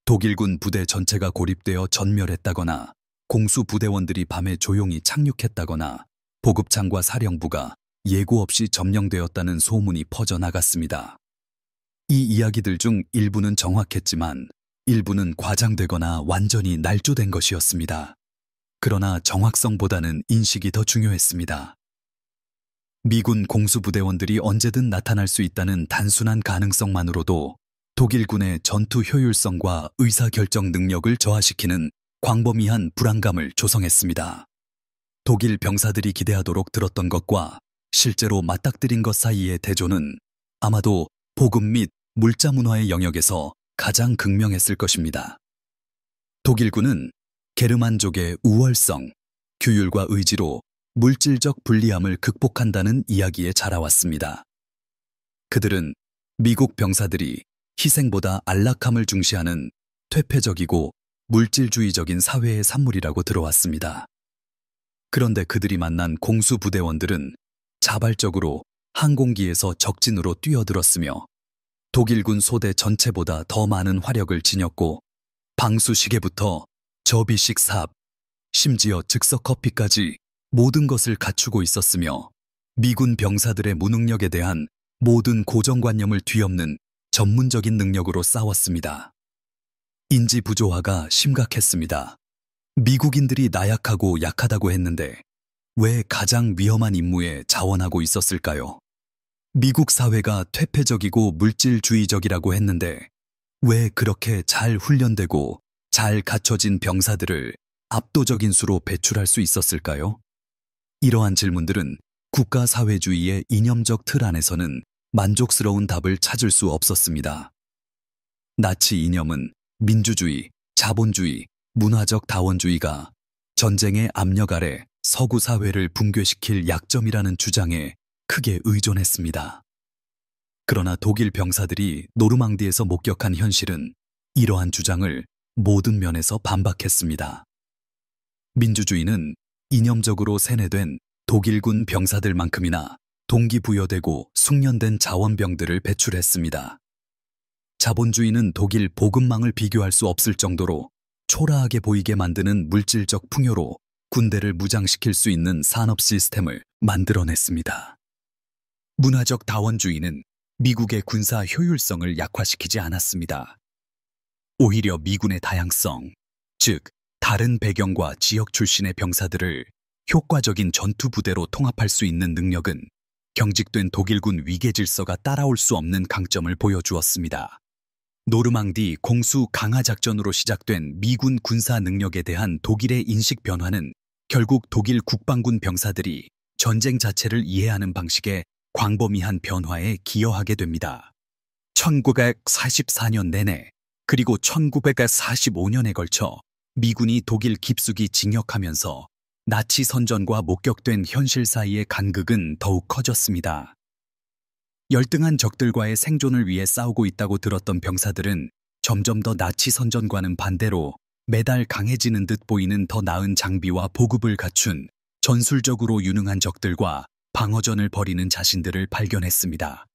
독일군 부대 전체가 고립되어 전멸했다거나 공수부대원들이 밤에 조용히 착륙했다거나 보급창과 사령부가 예고 없이 점령되었다는 소문이 퍼져나갔습니다. 이 이야기들 중 일부는 정확했지만 일부는 과장되거나 완전히 날조된 것이었습니다. 그러나 정확성보다는 인식이 더 중요했습니다. 미군 공수부대원들이 언제든 나타날 수 있다는 단순한 가능성만으로도 독일군의 전투 효율성과 의사결정 능력을 저하시키는 광범위한 불안감을 조성했습니다. 독일 병사들이 기대하도록 들었던 것과 실제로 맞닥뜨린 것 사이의 대조는 아마도 보급 및 물자 문화의 영역에서 가장 극명했을 것입니다. 독일군은 게르만족의 우월성, 규율과 의지로 물질적 불리함을 극복한다는 이야기에 자라왔습니다. 그들은 미국 병사들이 희생보다 안락함을 중시하는 퇴폐적이고 물질주의적인 사회의 산물이라고 들어왔습니다. 그런데 그들이 만난 공수부대원들은 자발적으로 항공기에서 적진으로 뛰어들었으며 독일군 소대 전체보다 더 많은 화력을 지녔고 방수시계부터 접이식 삽, 심지어 즉석 커피까지 모든 것을 갖추고 있었으며 미군 병사들의 무능력에 대한 모든 고정관념을 뒤엎는 전문적인 능력으로 싸웠습니다. 인지 부조화가 심각했습니다. 미국인들이 나약하고 약하다고 했는데 왜 가장 위험한 임무에 자원하고 있었을까요? 미국 사회가 퇴폐적이고 물질주의적이라고 했는데 왜 그렇게 잘 훈련되고 잘 갖춰진 병사들을 압도적인 수로 배출할 수 있었을까요? 이러한 질문들은 국가 사회주의의 이념적 틀 안에서는 만족스러운 답을 찾을 수 없었습니다. 나치 이념은 민주주의, 자본주의, 문화적 다원주의가 전쟁의 압력 아래 서구 사회를 붕괴시킬 약점이라는 주장에 크게 의존했습니다. 그러나 독일 병사들이 노르망디에서 목격한 현실은 이러한 주장을 모든 면에서 반박했습니다. 민주주의는 이념적으로 세뇌된 독일군 병사들만큼이나 동기부여되고 숙련된 자원병들을 배출했습니다. 자본주의는 독일 보급망을 비교할 수 없을 정도로 초라하게 보이게 만드는 물질적 풍요로 군대를 무장시킬 수 있는 산업 시스템을 만들어냈습니다. 문화적 다원주의는 미국의 군사 효율성을 약화시키지 않았습니다. 오히려 미군의 다양성, 즉 다른 배경과 지역 출신의 병사들을 효과적인 전투 부대로 통합할 수 있는 능력은 경직된 독일군 위계 질서가 따라올 수 없는 강점을 보여주었습니다. 노르망디 공수 강화 작전으로 시작된 미군 군사 능력에 대한 독일의 인식 변화는 결국 독일 국방군 병사들이 전쟁 자체를 이해하는 방식의 광범위한 변화에 기여하게 됩니다. 1944년 내내 그리고 1945년에 걸쳐 미군이 독일 깊숙이 징역하면서 나치 선전과 목격된 현실 사이의 간극은 더욱 커졌습니다. 열등한 적들과의 생존을 위해 싸우고 있다고 들었던 병사들은 점점 더 나치 선전과는 반대로 매달 강해지는 듯 보이는 더 나은 장비와 보급을 갖춘 전술적으로 유능한 적들과 방어전을 벌이는 자신들을 발견했습니다.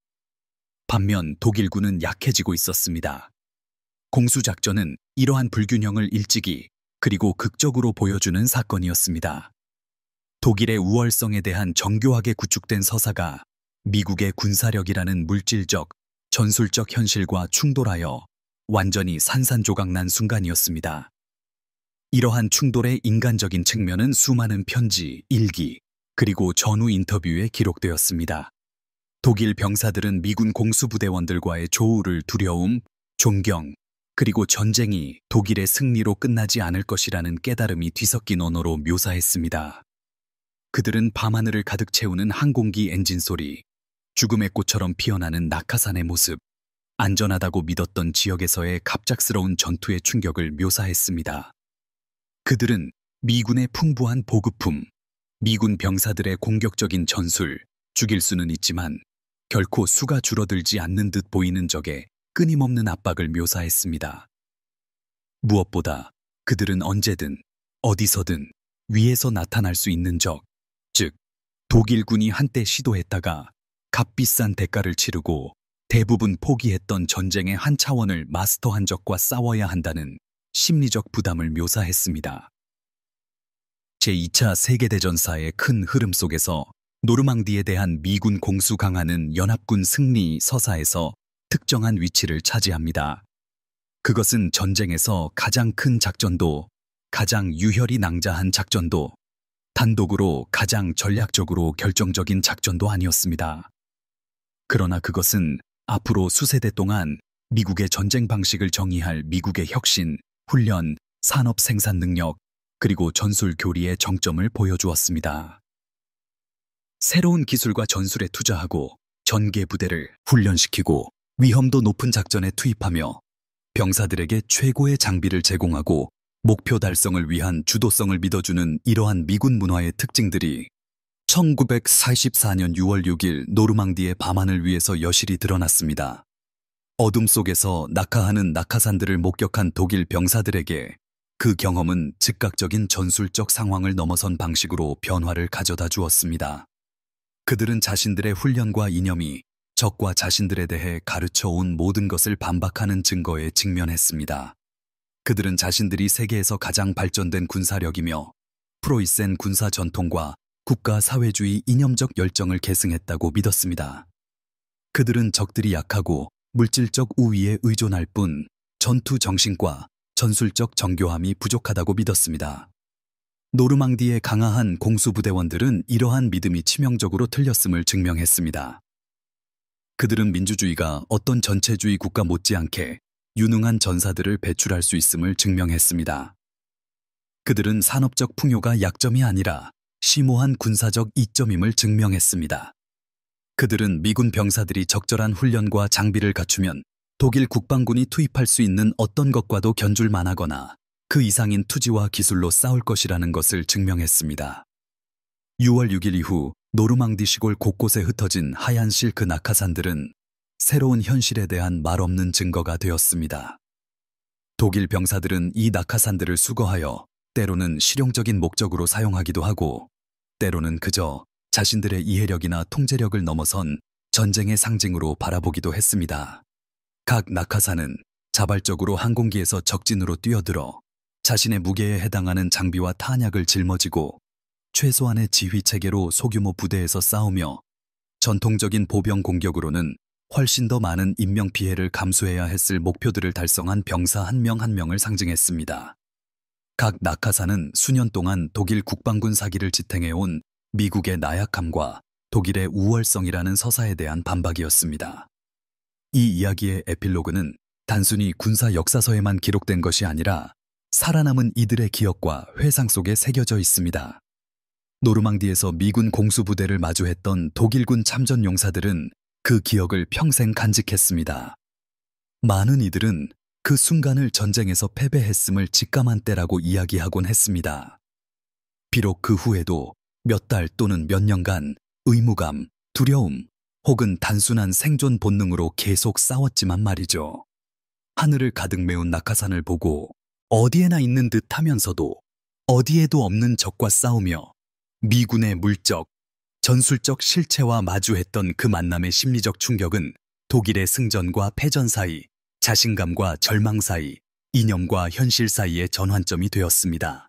반면 독일군은 약해지고 있었습니다. 공수작전은 이러한 불균형을 일찍이 그리고 극적으로 보여주는 사건이었습니다. 독일의 우월성에 대한 정교하게 구축된 서사가 미국의 군사력이라는 물질적, 전술적 현실과 충돌하여 완전히 산산조각난 순간이었습니다. 이러한 충돌의 인간적인 측면은 수많은 편지, 일기, 그리고 전후 인터뷰에 기록되었습니다. 독일 병사들은 미군 공수부대원들과의 조우를 두려움, 존경, 그리고 전쟁이 독일의 승리로 끝나지 않을 것이라는 깨달음이 뒤섞인 언어로 묘사했습니다. 그들은 밤하늘을 가득 채우는 항공기 엔진 소리, 죽음의 꽃처럼 피어나는 낙하산의 모습, 안전하다고 믿었던 지역에서의 갑작스러운 전투의 충격을 묘사했습니다. 그들은 미군의 풍부한 보급품, 미군 병사들의 공격적인 전술, 죽일 수는 있지만 결코 수가 줄어들지 않는 듯 보이는 적에 끊임없는 압박을 묘사했습니다. 무엇보다 그들은 언제든 어디서든 위에서 나타날 수 있는 적, 즉 독일군이 한때 시도했다가 값비싼 대가를 치르고 대부분 포기했던 전쟁의 한 차원을 마스터한 적과 싸워야 한다는 심리적 부담을 묘사했습니다. 제2차 세계대전사의 큰 흐름 속에서 노르망디에 대한 미군 공수 강화는 연합군 승리 서사에서 특정한 위치를 차지합니다. 그것은 전쟁에서 가장 큰 작전도, 가장 유혈이 낭자한 작전도, 단독으로 가장 전략적으로 결정적인 작전도 아니었습니다. 그러나 그것은 앞으로 수세대 동안 미국의 전쟁 방식을 정의할 미국의 혁신, 훈련, 산업 생산 능력, 그리고 전술 교리의 정점을 보여주었습니다. 새로운 기술과 전술에 투자하고 전개 부대를 훈련시키고 위험도 높은 작전에 투입하며 병사들에게 최고의 장비를 제공하고 목표 달성을 위한 주도성을 믿어주는 이러한 미군 문화의 특징들이 1944년 6월 6일 노르망디의 밤하늘 위에서 여실히 드러났습니다. 어둠 속에서 낙하하는 낙하산들을 목격한 독일 병사들에게 그 경험은 즉각적인 전술적 상황을 넘어선 방식으로 변화를 가져다 주었습니다. 그들은 자신들의 훈련과 이념이 적과 자신들에 대해 가르쳐온 모든 것을 반박하는 증거에 직면했습니다. 그들은 자신들이 세계에서 가장 발전된 군사력이며 프로이센 군사 전통과 국가 사회주의 이념적 열정을 계승했다고 믿었습니다. 그들은 적들이 약하고 물질적 우위에 의존할 뿐 전투 정신과 전술적 정교함이 부족하다고 믿었습니다. 노르망디의 강화한 공수부대원들은 이러한 믿음이 치명적으로 틀렸음을 증명했습니다. 그들은 민주주의가 어떤 전체주의 국가 못지않게 유능한 전사들을 배출할 수 있음을 증명했습니다. 그들은 산업적 풍요가 약점이 아니라 심오한 군사적 이점임을 증명했습니다. 그들은 미군 병사들이 적절한 훈련과 장비를 갖추면 독일 국방군이 투입할 수 있는 어떤 것과도 견줄 만하거나 그 이상인 투지와 기술로 싸울 것이라는 것을 증명했습니다. 6월 6일 이후 노르망디 시골 곳곳에 흩어진 하얀 실크 낙하산들은 새로운 현실에 대한 말없는 증거가 되었습니다. 독일 병사들은 이 낙하산들을 수거하여 때로는 실용적인 목적으로 사용하기도 하고 때로는 그저 자신들의 이해력이나 통제력을 넘어선 전쟁의 상징으로 바라보기도 했습니다. 각 낙하산은 자발적으로 항공기에서 적진으로 뛰어들어 자신의 무게에 해당하는 장비와 탄약을 짊어지고 최소한의 지휘 체계로 소규모 부대에서 싸우며 전통적인 보병 공격으로는 훨씬 더 많은 인명 피해를 감수해야 했을 목표들을 달성한 병사 한 명 한 명을 상징했습니다. 각 낙하산은 수년 동안 독일 국방군 사기를 지탱해온 미국의 나약함과 독일의 우월성이라는 서사에 대한 반박이었습니다. 이 이야기의 에필로그는 단순히 군사 역사서에만 기록된 것이 아니라 살아남은 이들의 기억과 회상 속에 새겨져 있습니다. 노르망디에서 미군 공수부대를 마주했던 독일군 참전 용사들은 그 기억을 평생 간직했습니다. 많은 이들은 그 순간을 전쟁에서 패배했음을 직감한 때라고 이야기하곤 했습니다. 비록 그 후에도 몇 달 또는 몇 년간 의무감, 두려움 혹은 단순한 생존 본능으로 계속 싸웠지만 말이죠. 하늘을 가득 메운 낙하산을 보고 어디에나 있는 듯 하면서도 어디에도 없는 적과 싸우며 미군의 물적, 전술적 실체와 마주했던 그 만남의 심리적 충격은 독일의 승전과 패전 사이, 자신감과 절망 사이, 이념과 현실 사이의 전환점이 되었습니다.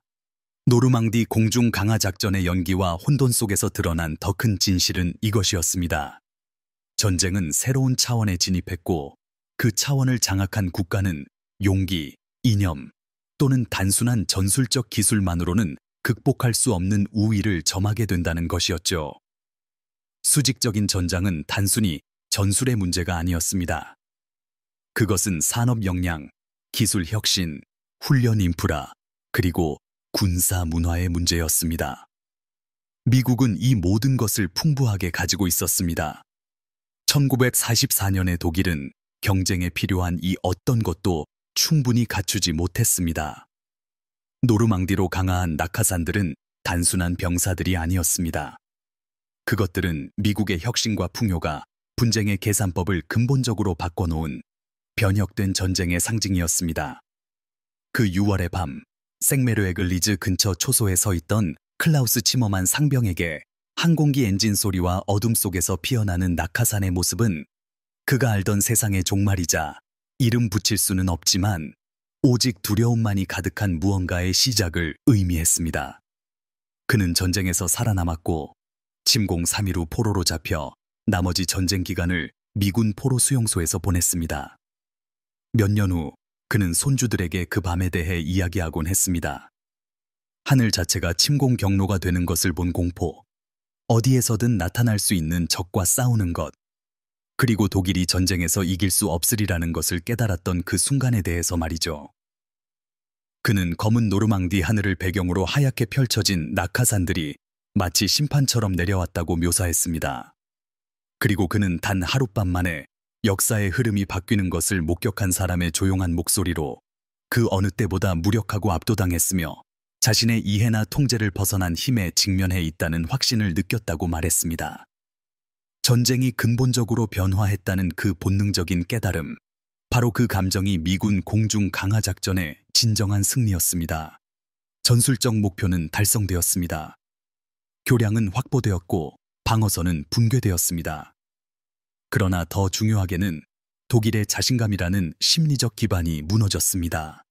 노르망디 공중 강화 작전의 연기와 혼돈 속에서 드러난 더 큰 진실은 이것이었습니다. 전쟁은 새로운 차원에 진입했고 그 차원을 장악한 국가는 용기, 이념 또는 단순한 전술적 기술만으로는 극복할 수 없는 우위를 점하게 된다는 것이었죠. 수직적인 전장은 단순히 전술의 문제가 아니었습니다. 그것은 산업 역량, 기술 혁신, 훈련 인프라, 그리고 군사 문화의 문제였습니다. 미국은 이 모든 것을 풍부하게 가지고 있었습니다. 1944년의 독일은 경쟁에 필요한 이 어떤 것도 충분히 갖추지 못했습니다. 노르망디로 강화한 낙하산들은 단순한 병사들이 아니었습니다. 그것들은 미국의 혁신과 풍요가 분쟁의 계산법을 근본적으로 바꿔놓은 변혁된 전쟁의 상징이었습니다. 그 6월의 밤, 생메르에글리즈 근처 초소에 서 있던 클라우스 치머만 상병에게 항공기 엔진 소리와 어둠 속에서 피어나는 낙하산의 모습은 그가 알던 세상의 종말이자 이름 붙일 수는 없지만 오직 두려움만이 가득한 무언가의 시작을 의미했습니다. 그는 전쟁에서 살아남았고 침공 3일 후 포로로 잡혀 나머지 전쟁 기간을 미군 포로 수용소에서 보냈습니다. 몇 년 후 그는 손주들에게 그 밤에 대해 이야기하곤 했습니다. 하늘 자체가 침공 경로가 되는 것을 본 공포, 어디에서든 나타날 수 있는 적과 싸우는 것, 그리고 독일이 전쟁에서 이길 수 없으리라는 것을 깨달았던 그 순간에 대해서 말이죠. 그는 검은 노르망디 하늘을 배경으로 하얗게 펼쳐진 낙하산들이 마치 심판처럼 내려왔다고 묘사했습니다. 그리고 그는 단 하룻밤 만에 역사의 흐름이 바뀌는 것을 목격한 사람의 조용한 목소리로 그 어느 때보다 무력하고 압도당했으며 자신의 이해나 통제를 벗어난 힘에 직면해 있다는 확신을 느꼈다고 말했습니다. 전쟁이 근본적으로 변화했다는 그 본능적인 깨달음, 바로 그 감정이 미군 공중 강화 작전의 진정한 승리였습니다. 전술적 목표는 달성되었습니다. 교량은 확보되었고 방어선은 붕괴되었습니다. 그러나 더 중요하게는 독일의 자신감이라는 심리적 기반이 무너졌습니다.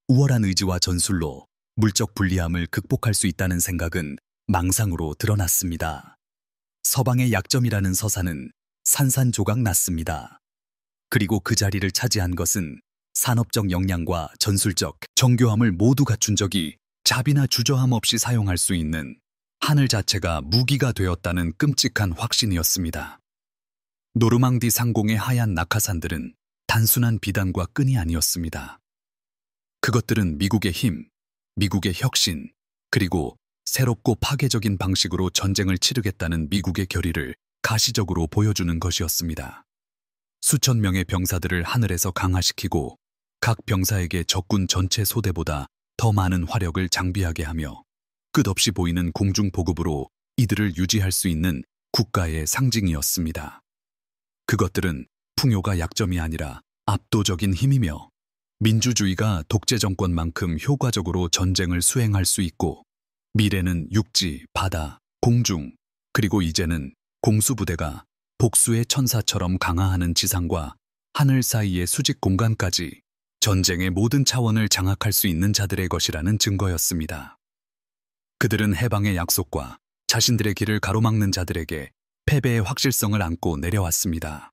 우월한 의지와 전술로 물적 불리함을 극복할 수 있다는 생각은 망상으로 드러났습니다. 서방의 약점이라는 서사는 산산조각 났습니다. 그리고 그 자리를 차지한 것은 산업적 역량과 전술적 정교함을 모두 갖춘 적이 자비나 주저함 없이 사용할 수 있는 하늘 자체가 무기가 되었다는 끔찍한 확신이었습니다. 노르망디 상공의 하얀 낙하산들은 단순한 비단과 끈이 아니었습니다. 그것들은 미국의 힘, 미국의 혁신, 그리고 새롭고 파괴적인 방식으로 전쟁을 치르겠다는 미국의 결의를 가시적으로 보여주는 것이었습니다. 수천 명의 병사들을 하늘에서 강화시키고 각 병사에게 적군 전체 소대보다 더 많은 화력을 장비하게 하며 끝없이 보이는 공중 보급으로 이들을 유지할 수 있는 국가의 상징이었습니다. 그것들은 풍요가 약점이 아니라 압도적인 힘이며 민주주의가 독재 정권만큼 효과적으로 전쟁을 수행할 수 있고 미래는 육지, 바다, 공중, 그리고 이제는 공수부대가 복수의 천사처럼 강화하는 지상과 하늘 사이의 수직 공간까지 전쟁의 모든 차원을 장악할 수 있는 자들의 것이라는 증거였습니다. 그들은 해방의 약속과 자신들의 길을 가로막는 자들에게 패배의 확실성을 안고 내려왔습니다.